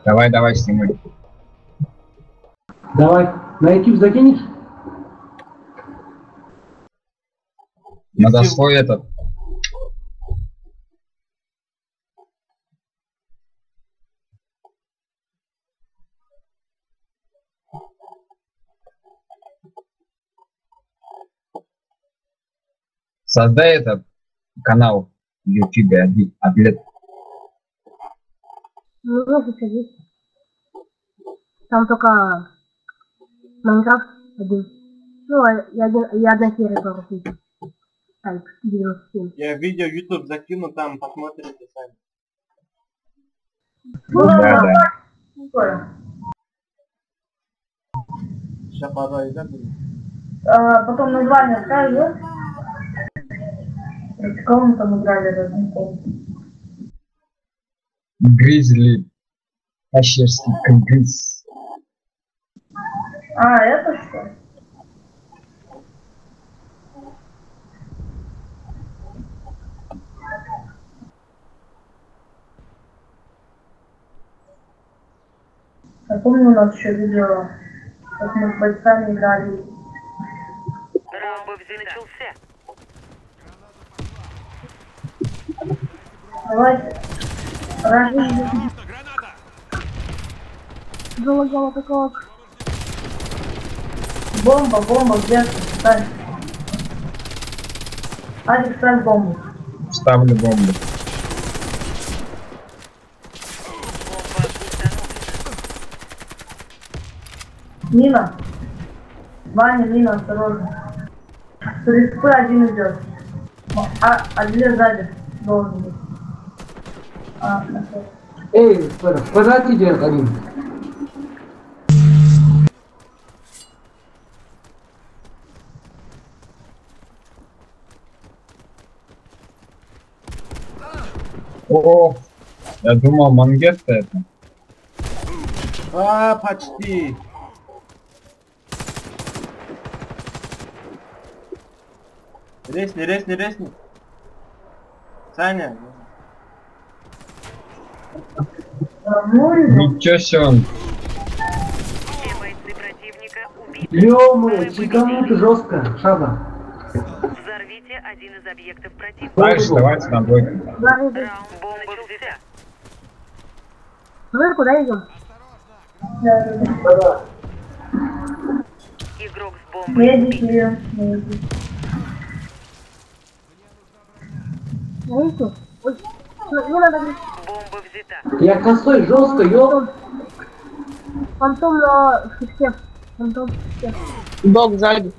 Давай, давай, снимай. Давай, на YouTube закинешь? Надо свой этот. Создай этот канал в YouTube ответ. Ну, заходи. Там только Майнкрафт один. Ну, я одна серия только видел. Так, 97. Я видео YouTube закину, там посмотрите сами. Да. Сейчас пожалуй, забудем. Потом название оставили. С кого мы там играли разные? Гризли. Ащерский гриз. Это что? Я помню, у нас еще видео, как мы с бойцами играли. Ромбов начался. Давайте. Залагала такого. Бомба, где ты? Ставь. Адик, ставь бомбу. Ставлю бомбу. Мина. Ваня, мина, осторожно. С респы один идет. Один сзади должен быть. Эй, квадрат идет один. О, я думал, мангетта это. Почти. Резни. Саня. Ничего себе он. Все бойцы противника убиты. Ё-моё, чеканут жестко, шаба. Взорвите один из объектов противника. Дальше давайте на двойку. Раунд бомба начался. Мы куда идем? Игрок с бомбой убит. Видите? Ой, не надо. Бомба взята. Я косой жестко, ё. Фантом на фишке. Фантом в фишке. Док сзади.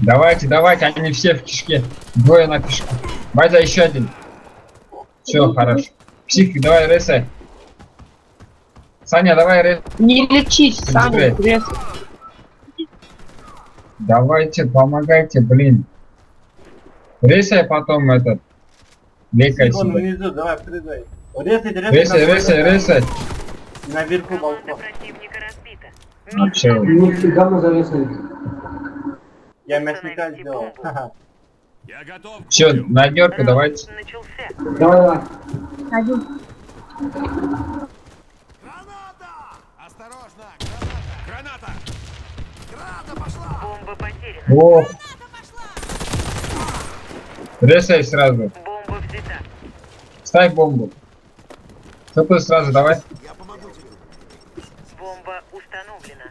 Давайте, они все в кишке. Двое на кишку. База еще один. Все, хорошо. Психик, давай ресай. Саня, давай ресай. Не лечись, Саня. Давайте, помогайте, блин. Ресай потом этот. Лекай Он себе. внизу, давай, прыгай. Ресай. Наверху Команда балкон. противника разбита. Вообще. Нифига мы завесили. Я мясника сделал. Ха-ха. Все, на дёрку давайте. Начался. Давай. Один. Бомба потеряна. О. Ресай сразу. Бомба взята. Ставь бомбу. Что ты сразу, давай. Бомба установлена.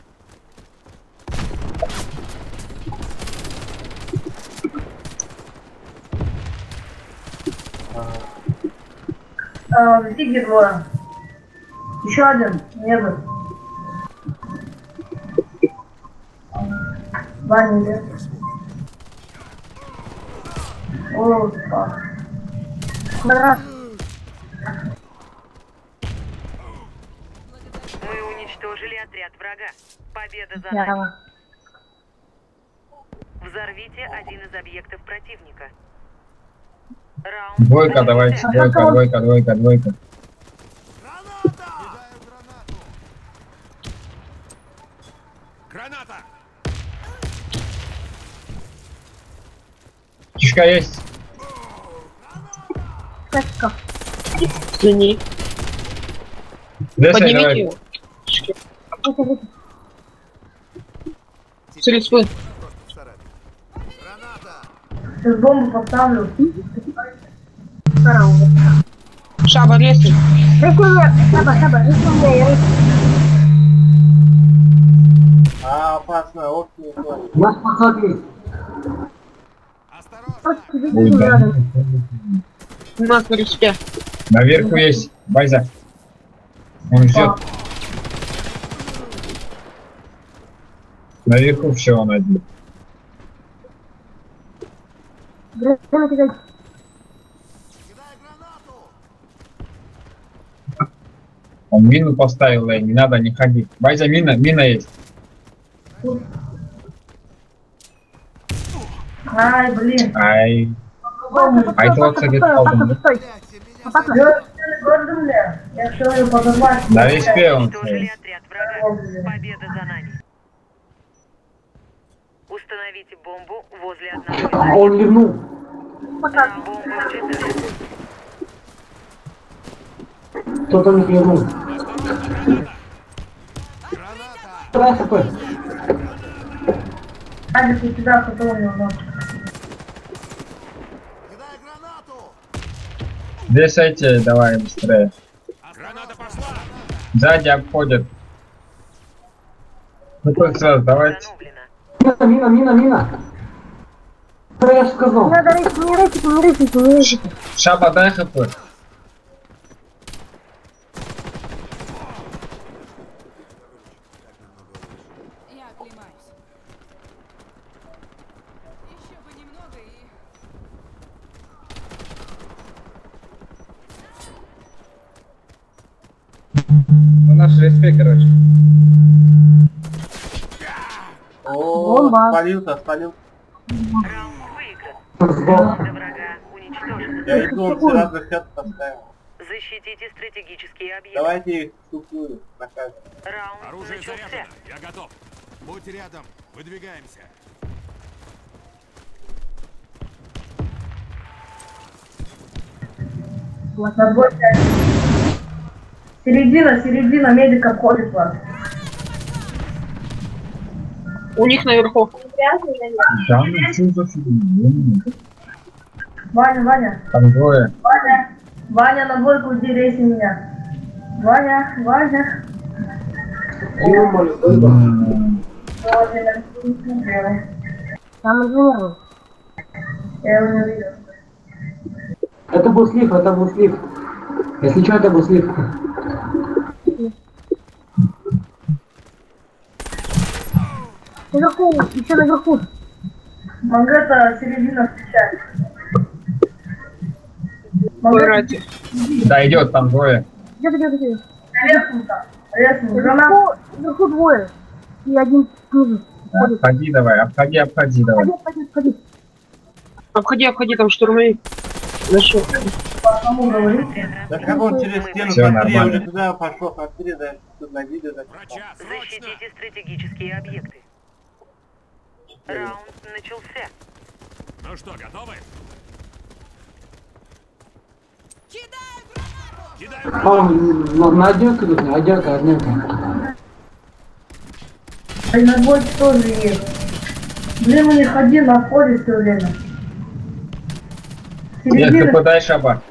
Где двое? Еще один. Небо. Ваня идет. О, фак. Квадрат. Мы уничтожили отряд врага. Победа за Я нами. дала. Взорвите один из объектов противника. Раунд Двойка, бомба давайте. взята. Двойка. Граната! Кишка есть. Качка. Извини. Десай, Поднимите давай. его. Выйти, выйти. С листвы. Сейчас бомбу поставлю. Караул. Шаба, лезь. Рыси меня, Шаба, рыси меня, я рыси. А, опасно, ох, не понял. У нас пацан есть. Просто тебе Ой, не да. надо. У нас на респе. Наверху есть. Байза. Он ждет. Наверху все, он один. Время кидать. Он мину поставил, и не надо, не ходи. Байза, мина есть. Ай, блин. Ай. Ай, то, кстати, Опасно, стой. Опасно. Я гордо, бля. Я все ее подорвать. На респе он Уничтожили стоит. отряд врага. Победа за нами. Установите бомбу возле одного из А он ливнул. Пока. бомбы взрывают. Кто-то не ливнул. Давай хп. Адик, у тебя кто-то у него. Десайте, давай быстрее. Сзади обходят. Ну только сразу, давайте. Установлено. Мина. Что я же сказал? Не надо рысить, не рысить, не рысить, не рысить. Шаба, дай хп. Я оклемаюсь. Еще бы немного и... Ну, наш респект, короче. О, Бомба. спалился. Раунд выигран. Сбоку. Команда врага уничтожена. Я иду, он сразу хэт поставил. Защитите стратегические объекты. Давайте их штукую на каждый. Раунд Оружие начался. заряжено. Я готов. Будь рядом. Выдвигаемся. Вот на двое. Середина медика входит вас. У них наверху. Да, ну что за фигня? Ваня. Там двое. Ваня, на двойку иди, рейси меня. Ваня. Ё-моё, Там инженер. Я его не видел. Это был слив. Если что, это был слив. Наверху, еще наверху. Мангета середина встречает. Выбирайте. Да, идет, там двое. Где-то. Резком, гранат. Наверху двое. И один снизу. Обходи давай, обходи давай. Ходи. Обходи, там штурмовик. Нашел. По одному говорите. Да как он через стену, Всё смотри, я нормально. уже туда пошел, смотри, да, тут на видео записал. Врача, срочно! Защитите стратегические объекты. Раунд начался. Ну что, готовы? Кидаю А он на одинку идут, одинка. И на двойке тоже есть. Блин, у них один на входе все время. Нет, Середина, хп дай, Шаба.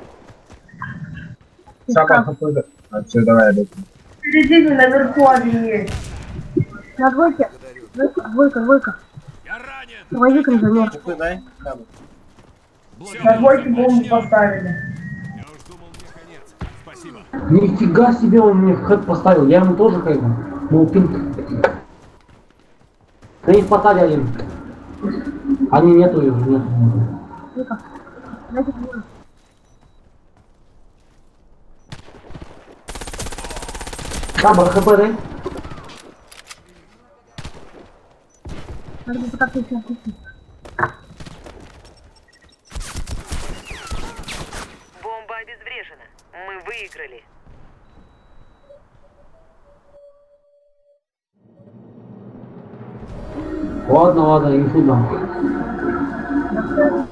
Шаба, хп дай. А, все, давай, иду. в середине наверху один есть. На двойке. Двойка. Я ранен! Твои инженер. Ну, дай, там. На двойке бомбу поставили. Я уж думал, мне конец. Спасибо. Нифига себе он мне в хэт поставил. Я ему тоже хэт. Ну, пинг. Да их поставили один. Они нету их, нет. Двойка. Дайте двойку. Шаба, хп дай. Надо бы пытаться еще отпустить. Бомба обезврежена. Мы выиграли. Ладно, инфу дам. Да,